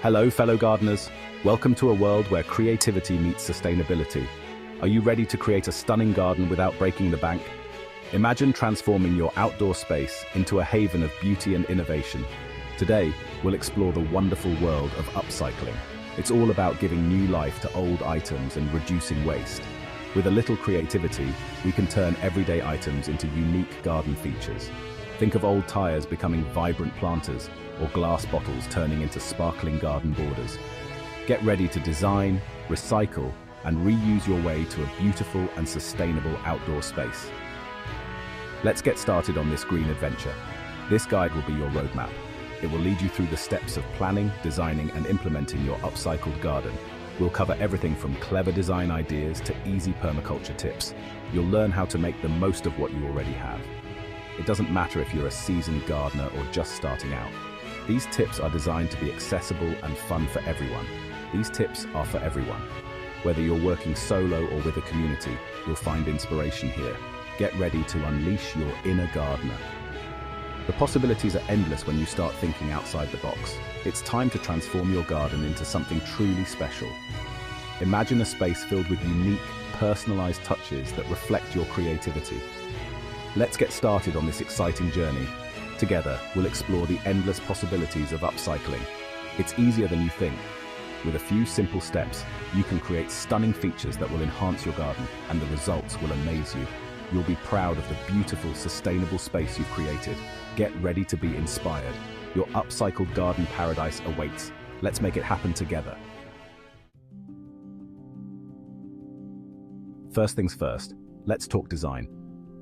Hello, fellow gardeners. Welcome to a world where creativity meets sustainability. Are you ready to create a stunning garden without breaking the bank? Imagine transforming your outdoor space into a haven of beauty and innovation. Today, we'll explore the wonderful world of upcycling. It's all about giving new life to old items and reducing waste. With a little creativity, we can turn everyday items into unique garden features. Think of old tires becoming vibrant planters, or glass bottles turning into sparkling garden borders. Get ready to design, recycle, and reuse your way to a beautiful and sustainable outdoor space. Let's get started on this green adventure. This guide will be your roadmap. It will lead you through the steps of planning, designing, and implementing your upcycled garden. We'll cover everything from clever design ideas to easy permaculture tips. You'll learn how to make the most of what you already have. It doesn't matter if you're a seasoned gardener or just starting out. These tips are designed to be accessible and fun for everyone. These tips are for everyone. Whether you're working solo or with a community, you'll find inspiration here. Get ready to unleash your inner gardener. The possibilities are endless when you start thinking outside the box. It's time to transform your garden into something truly special. Imagine a space filled with unique, personalized touches that reflect your creativity. Let's get started on this exciting journey. Together, we'll explore the endless possibilities of upcycling. It's easier than you think. With a few simple steps, you can create stunning features that will enhance your garden, and the results will amaze you. You'll be proud of the beautiful, sustainable space you've created. Get ready to be inspired. Your upcycled garden paradise awaits. Let's make it happen together. First things first, let's talk design.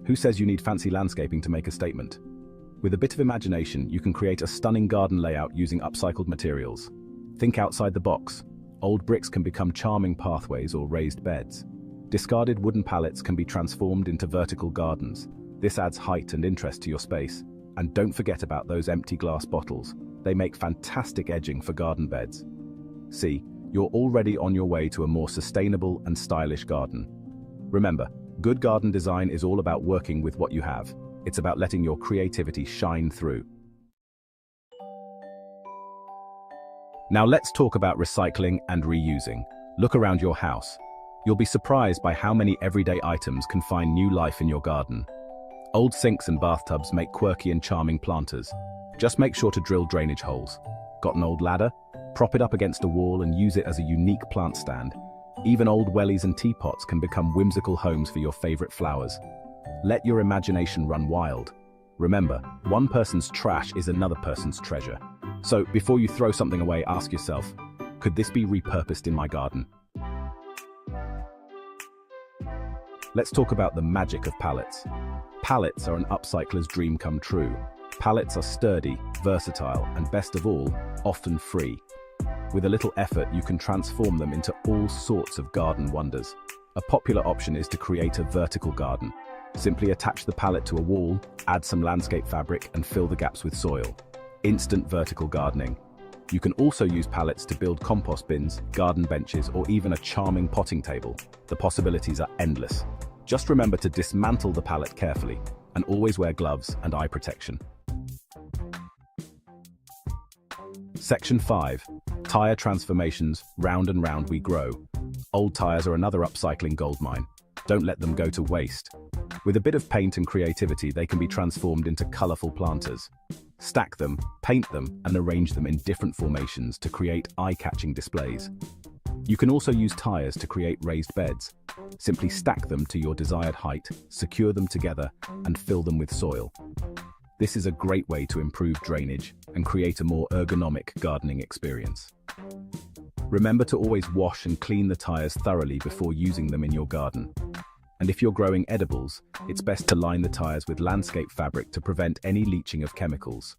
Who says you need fancy landscaping to make a statement? With a bit of imagination, you can create a stunning garden layout using upcycled materials. Think outside the box. Old bricks can become charming pathways or raised beds. Discarded wooden pallets can be transformed into vertical gardens. This adds height and interest to your space. And don't forget about those empty glass bottles. They make fantastic edging for garden beds. See, you're already on your way to a more sustainable and stylish garden. Remember, good garden design is all about working with what you have. It's about letting your creativity shine through. Now let's talk about recycling and reusing. Look around your house. You'll be surprised by how many everyday items can find new life in your garden. Old sinks and bathtubs make quirky and charming planters. Just make sure to drill drainage holes. Got an old ladder? Prop it up against a wall and use it as a unique plant stand. Even old wellies and teapots can become whimsical homes for your favorite flowers. Let your imagination run wild. Remember, one person's trash is another person's treasure. So before you throw something away, ask yourself, could this be repurposed in my garden? Let's talk about the magic of pallets. Pallets are an upcycler's dream come true. Pallets are sturdy, versatile, and best of all, often free. With a little effort, you can transform them into all sorts of garden wonders. A popular option is to create a vertical garden. Simply attach the pallet to a wall, add some landscape fabric, and fill the gaps with soil. Instant vertical gardening. You can also use pallets to build compost bins, garden benches, or even a charming potting table. The possibilities are endless. Just remember to dismantle the pallet carefully, and always wear gloves and eye protection. Section 5. Tire transformations, round and round we grow. Old tires are another upcycling goldmine. Don't let them go to waste. With a bit of paint and creativity, they can be transformed into colorful planters. Stack them, paint them, and arrange them in different formations to create eye-catching displays. You can also use tires to create raised beds. Simply stack them to your desired height, secure them together, and fill them with soil. This is a great way to improve drainage and create a more ergonomic gardening experience. Remember to always wash and clean the tires thoroughly before using them in your garden. And if you're growing edibles, it's best to line the tires with landscape fabric to prevent any leaching of chemicals.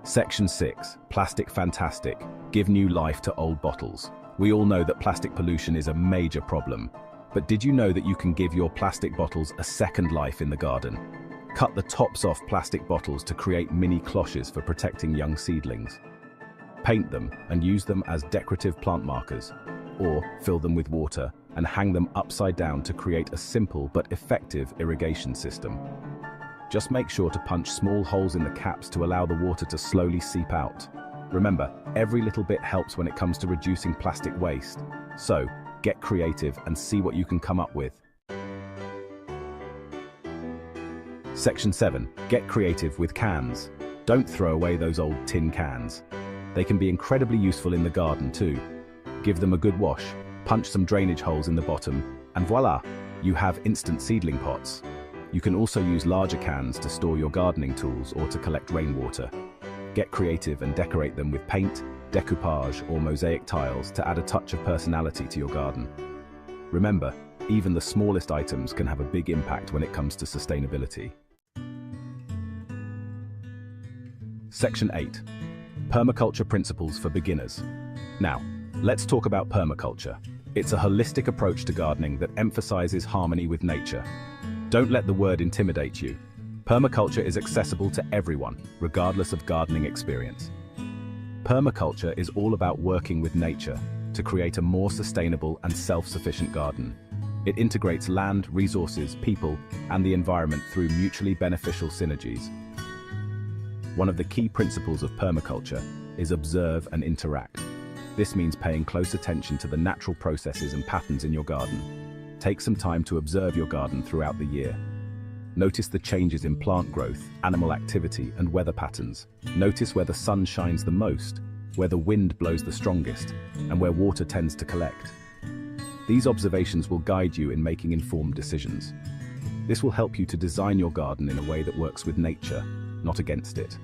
Section 6. Plastic fantastic. Give new life to old bottles. We all know that plastic pollution is a major problem. But did you know that you can give your plastic bottles a second life in the garden? Cut the tops off plastic bottles to create mini cloches for protecting young seedlings. Paint them and use them as decorative plant markers, or fill them with water and hang them upside down to create a simple but effective irrigation system. Just make sure to punch small holes in the caps to allow the water to slowly seep out. Remember, every little bit helps when it comes to reducing plastic waste. So, get creative and see what you can come up with. Section 7. Get creative with cans. Don't throw away those old tin cans. They can be incredibly useful in the garden too. Give them a good wash, punch some drainage holes in the bottom, and voila, you have instant seedling pots. You can also use larger cans to store your gardening tools or to collect rainwater. Get creative and decorate them with paint, decoupage, or mosaic tiles to add a touch of personality to your garden. Remember, even the smallest items can have a big impact when it comes to sustainability. Section 8. Permaculture Principles for Beginners. Now, let's talk about permaculture. It's a holistic approach to gardening that emphasizes harmony with nature. Don't let the word intimidate you. Permaculture is accessible to everyone, regardless of gardening experience. Permaculture is all about working with nature to create a more sustainable and self-sufficient garden. It integrates land, resources, people, and the environment through mutually beneficial synergies. One of the key principles of permaculture is observe and interact. This means paying close attention to the natural processes and patterns in your garden. Take some time to observe your garden throughout the year. Notice the changes in plant growth, animal activity, and weather patterns. Notice where the sun shines the most, where the wind blows the strongest, and where water tends to collect. These observations will guide you in making informed decisions. This will help you to design your garden in a way that works with nature, not against it.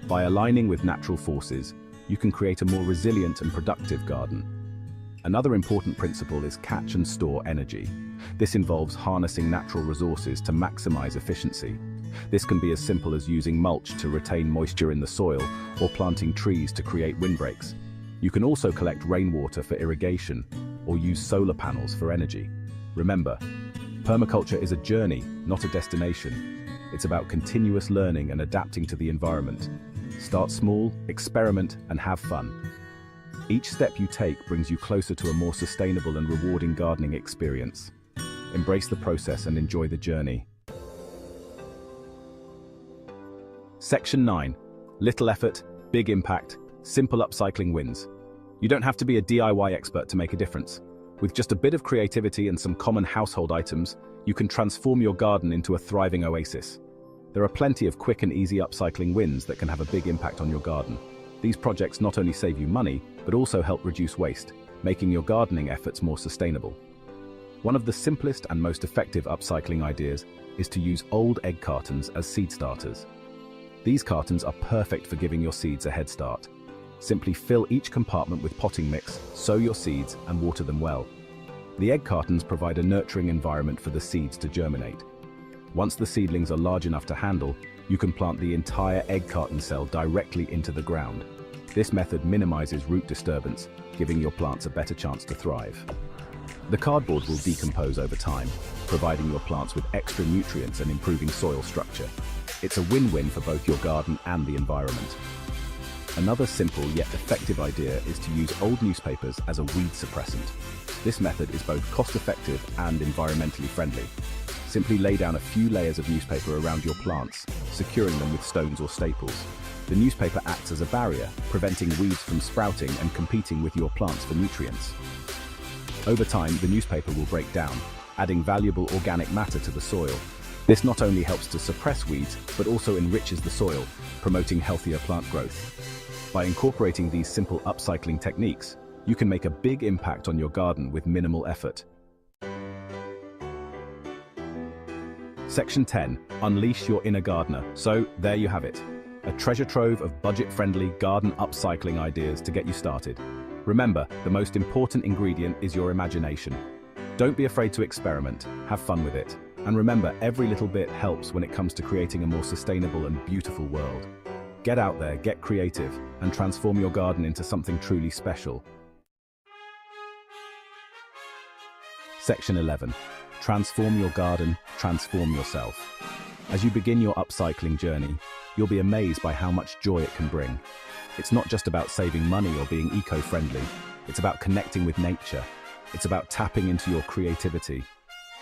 By aligning with natural forces, you can create a more resilient and productive garden. Another important principle is catch and store energy. This involves harnessing natural resources to maximize efficiency. This can be as simple as using mulch to retain moisture in the soil or planting trees to create windbreaks. You can also collect rainwater for irrigation or use solar panels for energy. Remember, permaculture is a journey, not a destination. It's about continuous learning and adapting to the environment. Start small, experiment, and have fun. Each step you take brings you closer to a more sustainable and rewarding gardening experience. Embrace the process and enjoy the journey. Section 9. Little effort, big impact, simple upcycling wins. You don't have to be a DIY expert to make a difference. With just a bit of creativity and some common household items, you can transform your garden into a thriving oasis. There are plenty of quick and easy upcycling wins that can have a big impact on your garden. These projects not only save you money, but also help reduce waste, making your gardening efforts more sustainable. One of the simplest and most effective upcycling ideas is to use old egg cartons as seed starters. These cartons are perfect for giving your seeds a head start. Simply fill each compartment with potting mix, sow your seeds, and water them well. The egg cartons provide a nurturing environment for the seeds to germinate. Once the seedlings are large enough to handle, you can plant the entire egg carton cell directly into the ground. This method minimizes root disturbance, giving your plants a better chance to thrive. The cardboard will decompose over time, providing your plants with extra nutrients and improving soil structure. It's a win-win for both your garden and the environment. Another simple yet effective idea is to use old newspapers as a weed suppressant. This method is both cost-effective and environmentally friendly. Simply lay down a few layers of newspaper around your plants, securing them with stones or staples. The newspaper acts as a barrier, preventing weeds from sprouting and competing with your plants for nutrients. Over time, the newspaper will break down, adding valuable organic matter to the soil. This not only helps to suppress weeds, but also enriches the soil, promoting healthier plant growth. By incorporating these simple upcycling techniques, you can make a big impact on your garden with minimal effort. Section 10. Unleash your inner gardener. So, there you have it. A treasure trove of budget-friendly garden upcycling ideas to get you started. Remember, the most important ingredient is your imagination. Don't be afraid to experiment, have fun with it. And remember, every little bit helps when it comes to creating a more sustainable and beautiful world. Get out there, get creative, and transform your garden into something truly special. Section 11. Transform your garden, transform yourself. As you begin your upcycling journey, you'll be amazed by how much joy it can bring. It's not just about saving money or being eco-friendly. It's about connecting with nature. It's about tapping into your creativity.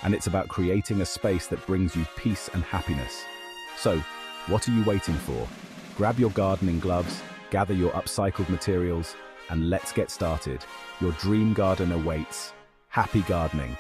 And it's about creating a space that brings you peace and happiness. So, what are you waiting for? Grab your gardening gloves, gather your upcycled materials, and let's get started. Your dream garden awaits. Happy gardening!